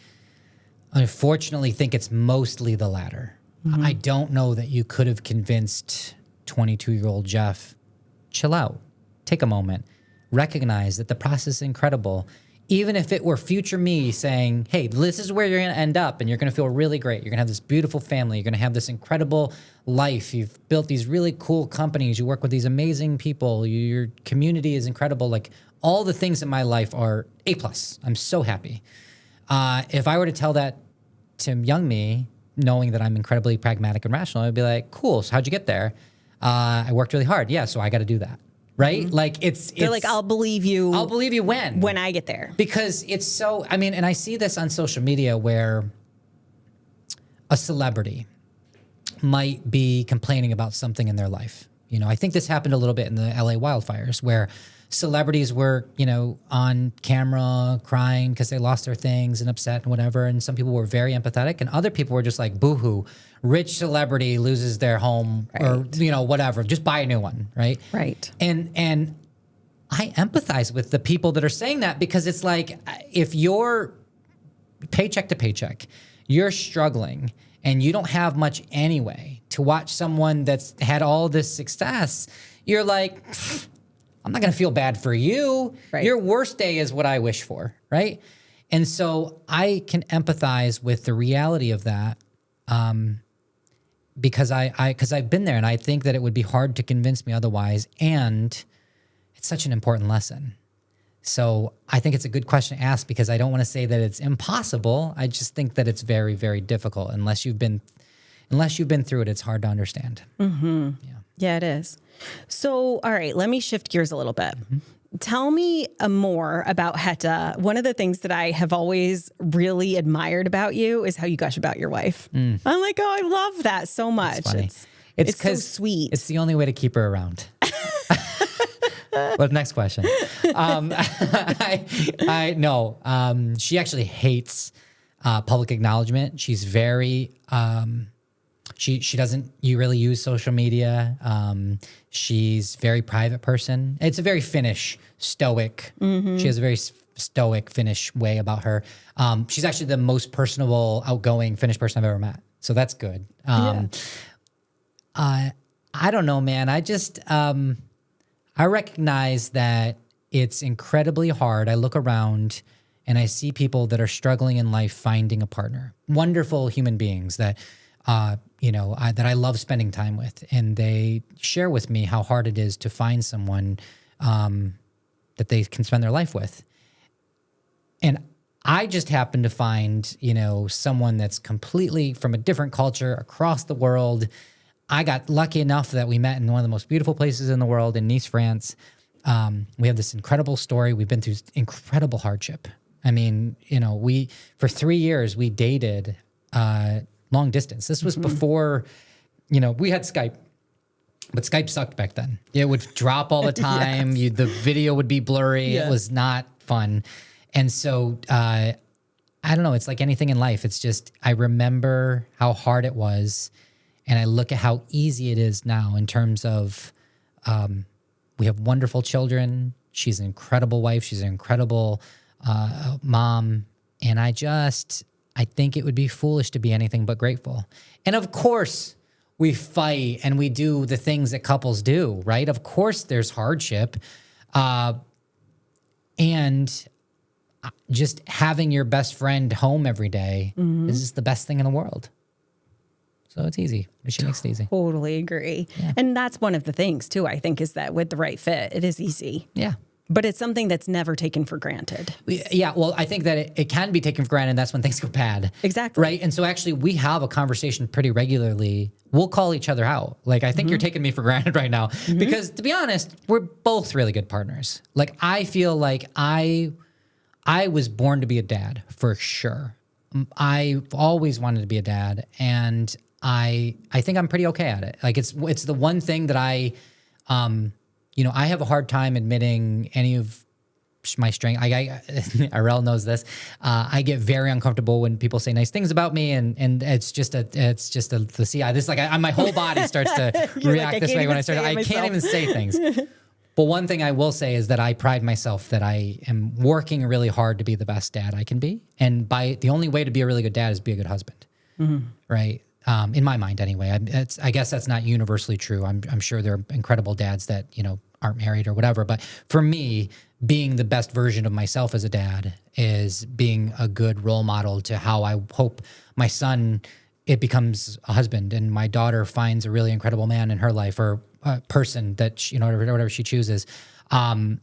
unfortunately think it's mostly the latter. Mm-hmm. I don't know that you could have convinced 22-year-old Jeff, chill out, take a moment, recognize that the process is incredible. Even if it were future me saying, hey, this is where you're going to end up and you're going to feel really great. You're going to have this beautiful family. You're going to have this incredible life. You've built these really cool companies. You work with these amazing people. Your community is incredible. Like, all the things in my life are A+. I'm so happy. If I were to tell that to young me, knowing that I'm incredibly pragmatic and rational, I'd be like, cool, so how'd you get there? I worked really hard. Yeah, so I got to do that. Right? Mm-hmm. Like, they're like, I'll believe you. I'll believe you when I get there. Because it's so, and I see this on social media where a celebrity might be complaining about something in their life. I think this happened a little bit in the LA wildfires where celebrities were, on camera crying because they lost their things and upset and whatever. And some people were very empathetic and other people were just like, boo-hoo, rich celebrity loses their home, right, or, whatever, just buy a new one. Right. Right. And I empathize with the people that are saying that, because it's like, if you're paycheck to paycheck, you're struggling and you don't have much anyway, to watch someone that's had all this success, you're like, I'm not going to feel bad for you. Right. Your worst day is what I wish for, right? And so I can empathize with the reality of that, because I've been there, and I think that it would be hard to convince me otherwise, and it's such an important lesson. So I think it's a good question to ask, because I don't want to say that it's impossible. I just think that it's very, very difficult. Unless you've been through it, it's hard to understand. Mm-hmm. Yeah, it is. So, all right, let me shift gears a little bit. Mm-hmm. Tell me more about Heta. One of the things that I have always really admired about you is how you gush about your wife. I'm like, oh, I love that so much. It's so sweet. It's the only way to keep her around. But next question. She actually hates public acknowledgement. She's very She doesn't you really use social media. She's a very private person. It's a very Finnish, stoic. She has a very stoic Finnish way about her. She's actually the most personable, outgoing Finnish person I've ever met. So that's good. I don't know, man. I just I recognize that it's incredibly hard. I look around and I see people that are struggling in life finding a partner. Wonderful human beings that that I love spending time with, and they share with me how hard it is to find someone that they can spend their life with. And I just happen to find, someone that's completely from a different culture across the world. I got lucky enough that we met in one of the most beautiful places in the world in Nice, France. We have this incredible story. We've been through incredible hardship. I mean, for 3 years we dated long distance. This was before, we had Skype, but Skype sucked back then. It would drop all the time. Yes. The video would be blurry. Yeah. It was not fun. And so, I don't know. It's like anything in life. It's just, I remember how hard it was. And I look at how easy it is now in terms of, we have wonderful children. She's an incredible wife. She's an incredible mom. And I think it would be foolish to be anything but grateful. And of course, we fight and we do the things that couples do, right? Of course, there's hardship. And just having your best friend home every day is just the best thing in the world. So it's easy. She makes it easy. Totally agree. Yeah. And that's one of the things too, I think, is that with the right fit, it is easy. Yeah. But it's something that's never taken for granted. Yeah, well, I think that it can be taken for granted. That's when things go bad. Exactly. Right? And so actually we have a conversation pretty regularly. We'll call each other out. Like, I think you're taking me for granted right now. Because to be honest, we're both really good partners. Like, I feel like I was born to be a dad for sure. I've always wanted to be a dad. And I think I'm pretty okay at it. Like, it's the one thing that I have a hard time admitting any of my strength. Arel knows this. I get very uncomfortable when people say nice things about me, and it's just the CI. This my whole body starts to react this way when I start. I can't even say things. But one thing I will say is that I pride myself that I am working really hard to be the best dad I can be, and the only way to be a really good dad is be a good husband, right? In my mind, anyway. I guess that's not universally true. I'm sure there are incredible dads that aren't married or whatever. But for me, being the best version of myself as a dad is being a good role model to how I hope my son becomes a husband, and my daughter finds a really incredible man in her life, or a person that whatever she chooses. I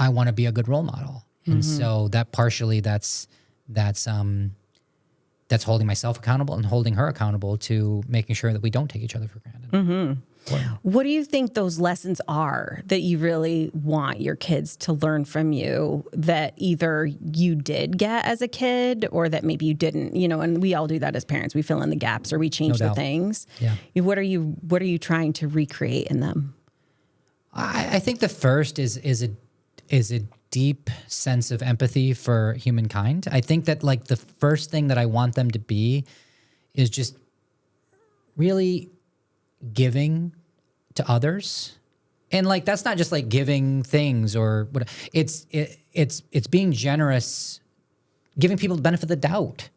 want to be a good role model, and so that partially that's holding myself accountable and holding her accountable to making sure that we don't take each other for granted. What do you think those lessons are that you really want your kids to learn from you that either you did get as a kid or that maybe you didn't, and we all do that as parents. We fill in the gaps or we change the things. Yeah. What are you trying to recreate in them? I think the first is a deep sense of empathy for humankind. I think that the first thing that I want them to be is just really giving to others. And that's not just giving things or what, it's being generous, giving people the benefit of the doubt,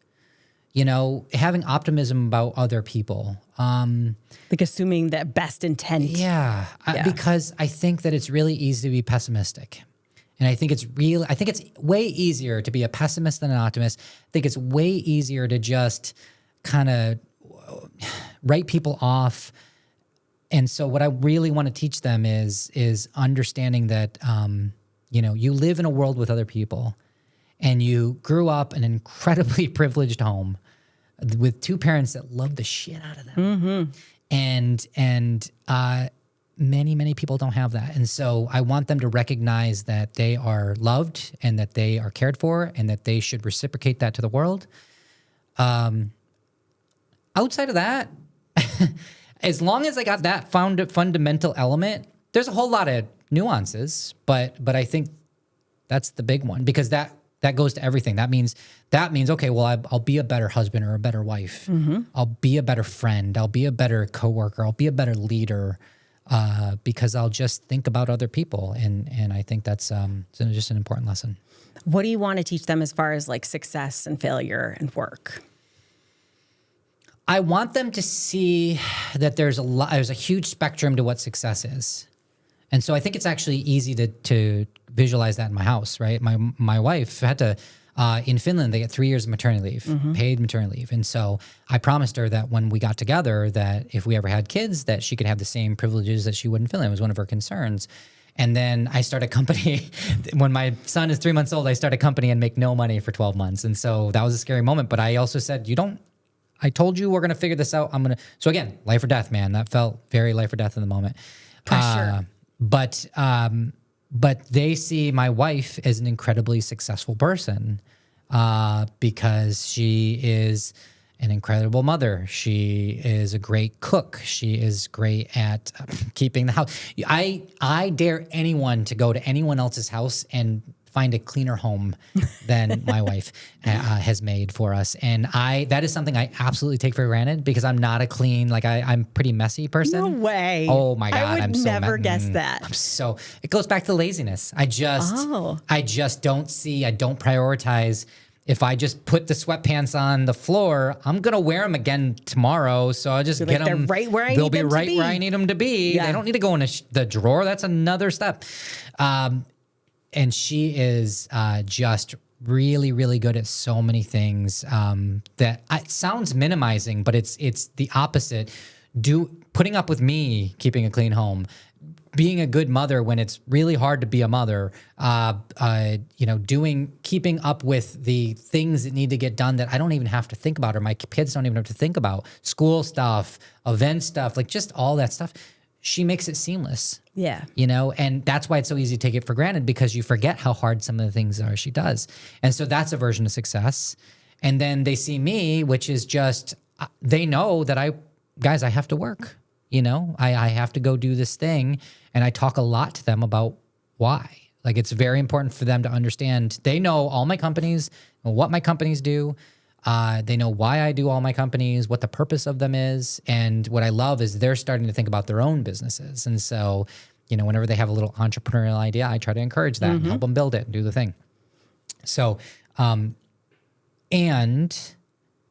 having optimism about other people. Assuming that best intent. Yeah. Because I think that it's really easy to be pessimistic. And I think it's way easier to be a pessimist than an optimist. I think it's way easier to just kind of write people off. And so what I really want to teach them is understanding that, you live in a world with other people, and you grew up in an incredibly privileged home with two parents that love the shit out of them. And many, many people don't have that. And so I want them to recognize that they are loved and that they are cared for and that they should reciprocate that to the world. Outside of that, as long as I got that fundamental element, there's a whole lot of nuances, but I think that's the big one, because that That goes to everything. That means, okay, well, I'll be a better husband or a better wife. I'll be a better friend. I'll be a better coworker. I'll be a better leader because I'll just think about other people. And I think that's just an important lesson. What do you want to teach them as far as like success and failure and work? I want them to see that there's a huge spectrum to what success is. And so I think it's actually easy to visualize that in my house, right? My wife had to, in Finland, they get 3 years of maternity leave, paid maternity leave. And so I promised her that when we got together, that if we ever had kids, that she could have the same privileges that she would in Finland. It was one of her concerns. And then I started a company. When my son is 3 months old, I start a company and make no money for 12 months. And so that was a scary moment. But I also said, I told you we're going to figure this out. So again, life or death, man. That felt very life or death in the moment. Pressure. But they see my wife as an incredibly successful person because she is an incredible mother. She is a great cook. She is great at keeping the house. I dare anyone to go to anyone else's house and find a cleaner home than my wife has made for us. And that is something I absolutely take for granted because I'm not a clean, I'm pretty messy person. No way. Oh my God. I would never guess that. It goes back to laziness. I just I don't prioritize. If I just put the sweatpants on the floor, I'm going to wear them again tomorrow. So I'll just get them. Right where They'll be right where I need them to be. Yeah. They don't need to go in the drawer. That's another step. And she is just really, really good at so many things that it sounds minimizing, but it's the opposite. Putting up with me, keeping a clean home, being a good mother when it's really hard to be a mother, keeping up with the things that need to get done that I don't even have to think about, or my kids don't even have to think about, school stuff, event stuff, just all that stuff. She makes it seamless. Yeah. And that's why it's so easy to take it for granted because you forget how hard some of the things are she does. And so that's a version of success. And then they see me, which is just, they know that I have to work. I have to go do this thing. And I talk a lot to them about why. It's very important for them to understand. They know all my companies, what my companies do. They know why I do all my companies, what the purpose of them is. And what I love is they're starting to think about their own businesses. And so, whenever they have a little entrepreneurial idea, I try to encourage that and help them build it and do the thing. So, and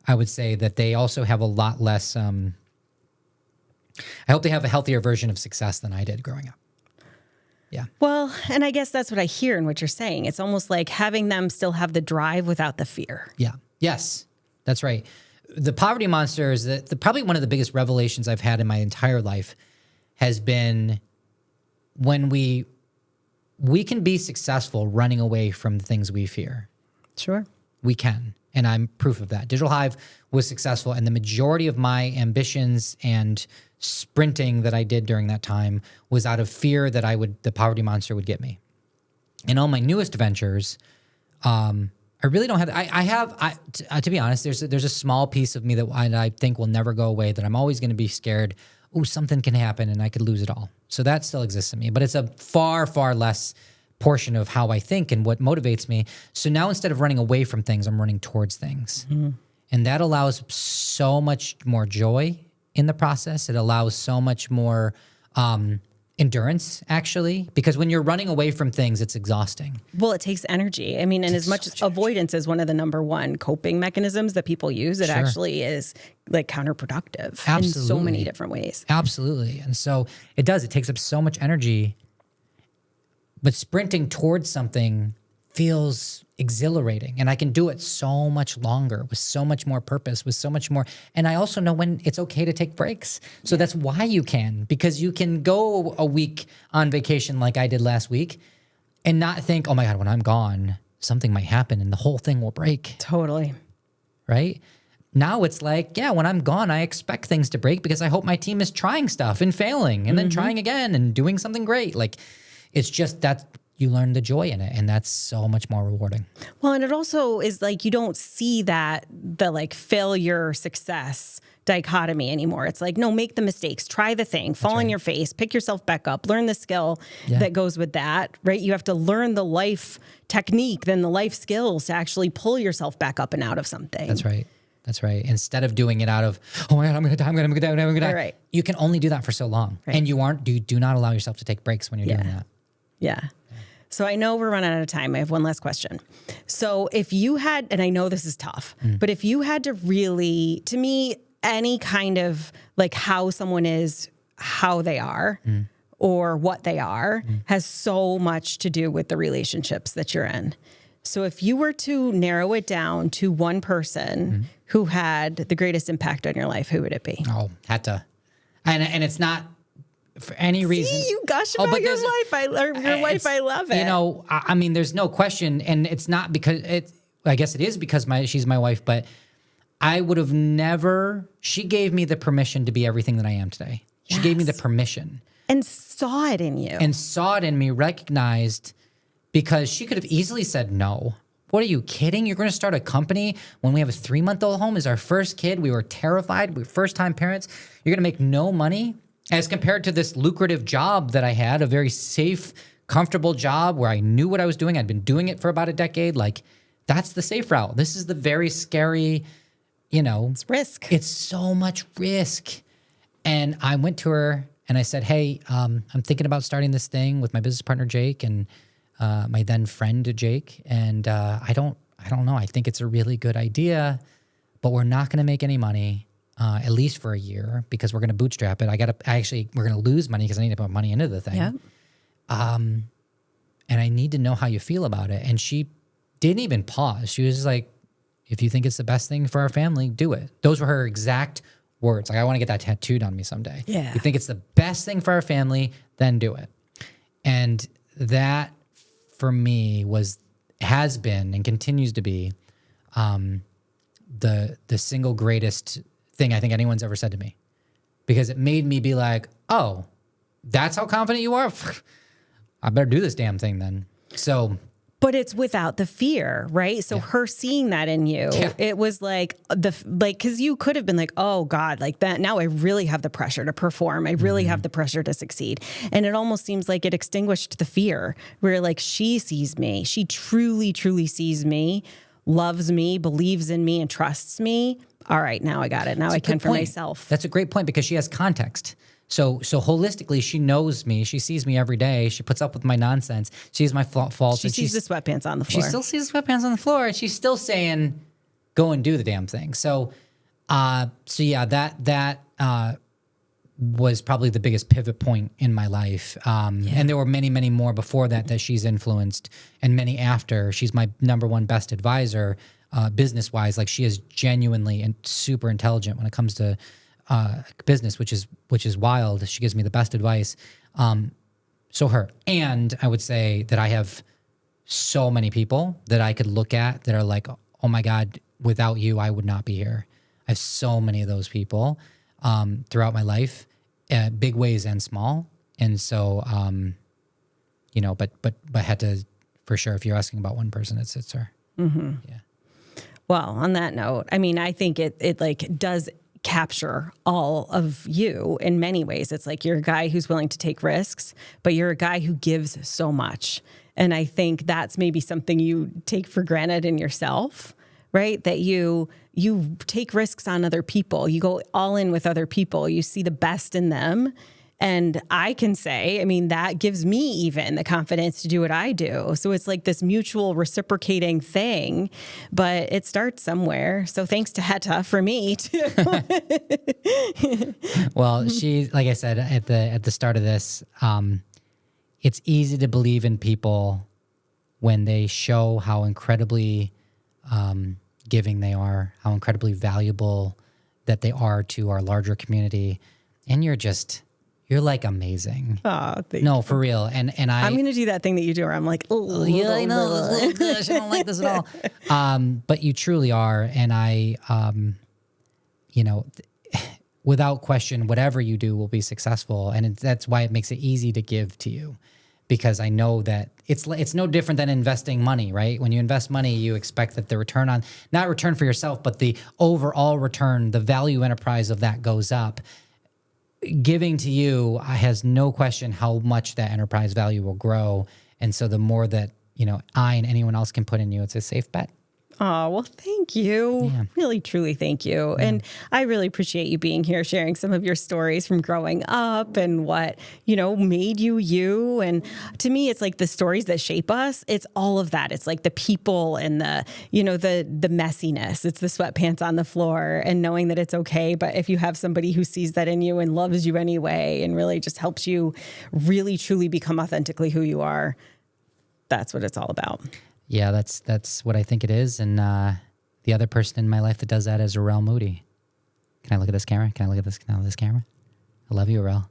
I would say that they also have a lot less, I hope they have a healthier version of success than I did growing up. Yeah. Well, and I guess that's what I hear in what you're saying. It's almost like having them still have the drive without the fear. Yeah. Yes, that's right. The poverty monster is probably one of the biggest revelations I've had in my entire life has been when we can be successful running away from the things we fear. Sure. We can. And I'm proof of that. Digital Hyve was successful. And the majority of my ambitions and sprinting that I did during that time was out of fear that the poverty monster would get me. In all my newest ventures, I really don't have, to be honest, there's a small piece of me that I think will never go away, that I'm always going to be scared, something can happen and I could lose it all. So that still exists in me, but it's a far, far less portion of how I think and what motivates me. So now instead of running away from things, I'm running towards things. And that allows so much more joy in the process. It allows so much more endurance, actually, because when you're running away from things, it's exhausting. Well, it takes energy. I mean, and as much as avoidance is one of the number one coping mechanisms that people use, it actually is counterproductive in so many different ways. Absolutely. And so it does. It takes up so much energy, but sprinting towards something feels exhilarating, and I can do it so much longer with so much more purpose, with so much more. And I also know when it's okay to take breaks. So that's why you can, because you can go a week on vacation like I did last week and not think, oh my God, when I'm gone, something might happen and the whole thing will break. Totally. Right? Now it's when I'm gone, I expect things to break because I hope my team is trying stuff and failing and then trying again and doing something great. It's just that you learn the joy in it, and that's so much more rewarding. Well, and it also is like you don't see the like failure success dichotomy anymore. It's like, no, make the mistakes, try the thing, fall on your face, pick yourself back up, learn the skill that goes with that, right? You have to learn the life technique, then the life skills to actually pull yourself back up and out of something. That's right. That's right. Instead of doing it out of, oh my God, I'm going to die, I'm going to die, I'm going to die. Right. You can only do that for so long. Right. And you do not allow yourself to take breaks when you're doing that. Yeah. So I know we're running out of time. I have one last question. So if you had, and I know this is tough, but if you had to really, to me, any kind of like how someone is, how they are, or what they are has so much to do with the relationships that you're in. So if you were to narrow it down to one person who had the greatest impact on your life, who would it be? Oh, had to. And it's not for any reason. See, you gush about your life. Your wife, I love it. You know, I mean, there's no question. And it's not because I guess it is because she's my wife, but I would have never, she gave me the permission to be everything that I am today. She gave me the permission. And saw it in you. And saw it in me, recognized, because she could have easily said no. What are you kidding? You're going to start a company when we have a 3-month-old home is our first kid. We were terrified. We were first-time parents. You're going to make no money as compared to this lucrative job that I had, a very safe, comfortable job where I knew what I was doing. I'd been doing it for about a decade. Like, that's the safe route. This is the very scary, it's risk. It's so much risk. And I went to her and I said, hey, I'm thinking about starting this thing with my business partner, Jake, and my then friend, Jake. And I don't know. I think it's a really good idea, but we're not going to make any money, at least for a year, because we're going to bootstrap it. We're going to lose money because I need to put money into the thing. Yeah. And I need to know how you feel about it. And she didn't even pause. She was just like, if you think it's the best thing for our family, do it. Those were her exact words. Like, I want to get that tattooed on me someday. Yeah. If you think it's the best thing for our family, then do it. And that, for me, has been and continues to be the single greatest thing I think anyone's ever said to me, because it made me be like, oh, that's how confident you are? I better do this damn thing then. So, but it's without the fear, right? So her seeing that in you, it was like because you could have been like, oh God, like that. Now I really have the pressure to perform. I really have the pressure to succeed. And it almost seems like it extinguished the fear, where like she sees me. She truly, truly sees me, loves me, believes in me, and trusts me. All right, now I got it. Now I can for myself. That's a great point, because she has context. So holistically, she knows me. She sees me every day. She puts up with my nonsense. She sees my faults. She sees the sweatpants on the floor. She still sees the sweatpants on the floor, and she's still saying, "Go and do the damn thing." So yeah, that was probably the biggest pivot point in my life. And there were many, many more before that she's influenced, and many after. She's my number one best advisor, business-wise. Like, she is genuinely and super intelligent when it comes to business, which is wild. She gives me the best advice. So her. And I would say that I have so many people that I could look at that are like, oh my God, without you, I would not be here. I have so many of those people throughout my life, big ways and small. And so, but had to, for sure, if you're asking about one person, it's her. Mm-hmm. Yeah. Well, on that note, I mean, I think it like does capture all of you in many ways. It's like you're a guy who's willing to take risks, but you're a guy who gives so much. And I think that's maybe something you take for granted in yourself, right? That you take risks on other people. You go all in with other people. You see the best in them. And I can say, I mean, that gives me even the confidence to do what I do. So it's like this mutual reciprocating thing, but it starts somewhere. So thanks to Heta for me too. Well, she, like I said at the start of this, it's easy to believe in people when they show how incredibly giving they are, how incredibly valuable that they are to our larger community, and you're like amazing. Oh, no, for real. And I'm going to do that thing that you do where I'm like, oh, yeah, I know. I don't like this at all. But you truly are. And I, without question, whatever you do will be successful. And that's why it makes it easy to give to you, because I know that it's no different than investing money, right? When you invest money, you expect that the return on, not return for yourself, but the overall return, the value enterprise of that goes up. Giving to you has no question how much that enterprise value will grow. And so the more that, I and anyone else can put in you, it's a safe bet. Oh, well, thank you. Yeah. Really, truly thank you. Yeah. And I really appreciate you being here, sharing some of your stories from growing up and what, made you you. And to me, it's like the stories that shape us. It's all of that. It's like the people and the messiness. It's the sweatpants on the floor and knowing that it's okay. But if you have somebody who sees that in you and loves you anyway and really just helps you really, truly become authentically who you are, that's what it's all about. Yeah, that's what I think it is. And the other person in my life that does that is Arel Moody. Can I look at this camera? Can I look at this camera? I love you, Arel.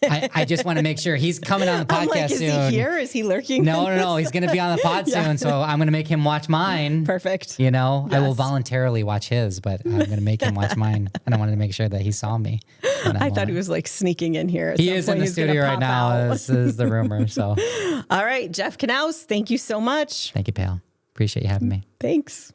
I just want to make sure he's coming on the podcast soon. Is he here? Is he lurking? No. He's going to be on the pod soon. So I'm going to make him watch mine. Perfect. Yes. I will voluntarily watch his, but I'm going to make him watch mine. And I wanted to make sure that he saw me. I thought he was like sneaking in here. He is in the studio right now. This is the rumor. So, all right, Jeff Knauss, thank you so much. Thank you, pal. Appreciate you having me. Thanks.